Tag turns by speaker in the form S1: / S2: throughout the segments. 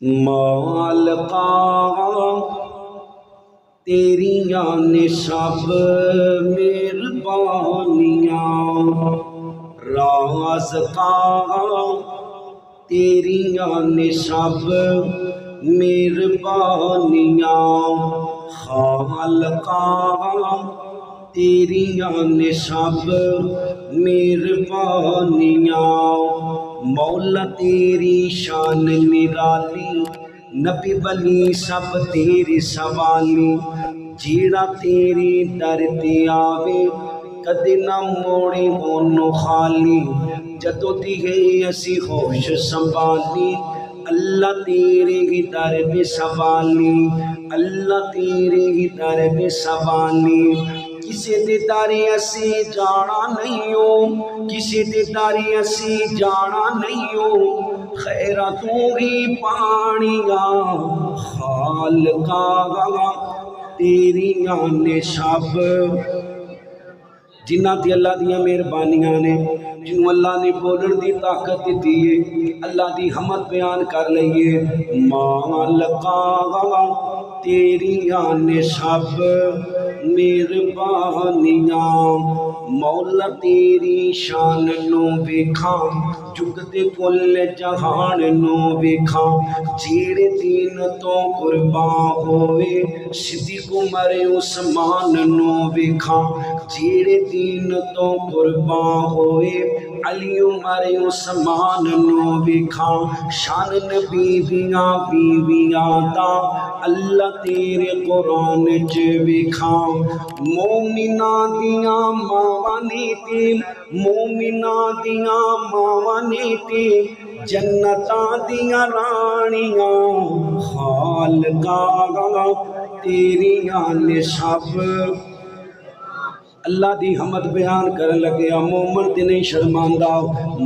S1: مالکا تیریاں نے سب مہربانیاں، رازقا تیریاں نے سب مہربانیاں، خالقا تیریاں نے سب مہربانیاں، مولا تیری شان نرالی، نبی ولی سب تیری سوالی، جیڑا تیری در تے آوے کدے نہ موڑے اونوں خالی، جدوں دی گئی اسی ہوش سنبھالی، اللہ تیرے ہی در میں سوالی، اللہ تیرے ہی در میں سوالی، کسی دے داری اسی جانا نہیں ہو، کسی دے داری اسی جانا نہیں ہو، خیرہ تو ہی پانیاں، خالقا تیریاں نے سب، جنہ تے اللہ دیاں مہربانیاں نے، جنہوں اللہ نے بولن دی طاقت دیتی ہے، اللہ دی حمد بیان کر لئیے، مالکا تیریاں نے سب مہربانیاں، مولا تیری شان نو ویکھاں، جگدے کل جہان نو ویکھاں، جیڑے دین تو قربان ہوئے صدیق عمر عثمان نو ویکھاں، جیڑے دین تو قربان ہوئے علی عمر عثمان نو ویکھاں، شان نبی دیاں بیویاں دا اللہ تیرے قرآن چ ویکھاں، مومناں دیاں ماواں نے تے، مومناں دیاں ماواں نے تے، جنتاں دیاں رانیاں، خالقا تیریاں نے سب، اللہ دی حمد بیان کر لگیا، مومن تے نہیں شرماندہ،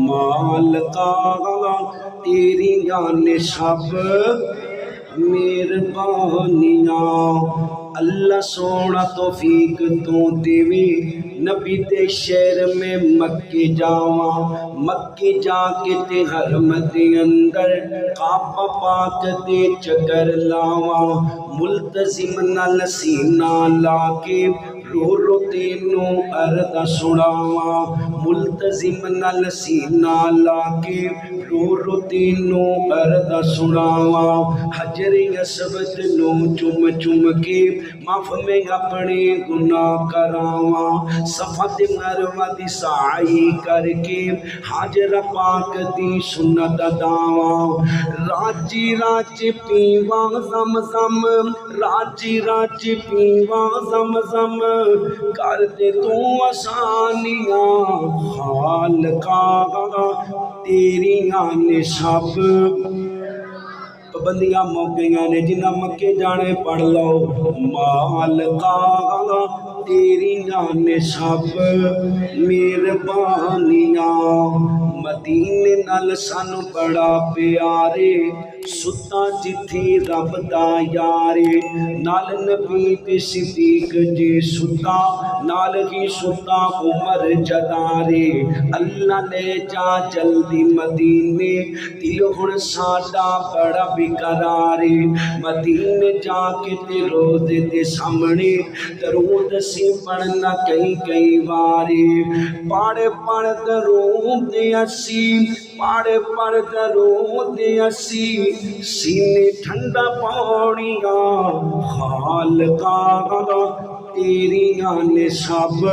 S1: مالکا تیریاں نے سب مہربانیاں، اللہ سونا توفیق تو دیوے، نبی تے شہر میں مکے جاواں، مکے جا کے تے حرم دے اندر کعبہ پاک دے چکر لاواں، ملتزم نال سینہ لا کے رو رو تینوں عرض سناواں، ملتزم نال سینہ لا کے رو رو تینوں عرض سناواں، حجر اسود نو چم چم کے معاف میں اپنے گناہ کراواں، صفا تے مروہ دی سعی کر کے حاجر پاک دی سنت داواں، راجی راج پیواں زم زم، راجی راج پیواں زم زم، کر دے تو آسانیاں، خالقا تیریاں نے سب، پابندیاں موقعیاں نے جنہ مکے جانے پڑھ لو، مالکا تیریاں نے سب مہربانیاں، مدینے نال سانو بڑا پیارے، ستا جتھی رب دا یارے، نال نبی تے صدیق جے ستا، نال ہی ستا عمر جدارے، اللہ لے جا جلدی مدینے، دل ہن ساڈا بڑا بیقرارے، مدینے جا کے تے روزے دے سامنے درود سی پڑھنا کئی کئی بارے، پڑھ پڑھ درود اسی، پڑھ پڑھ درود اسی، سینے ٹھنڈا پاؤنیاں، خالقا تیریاں نے سب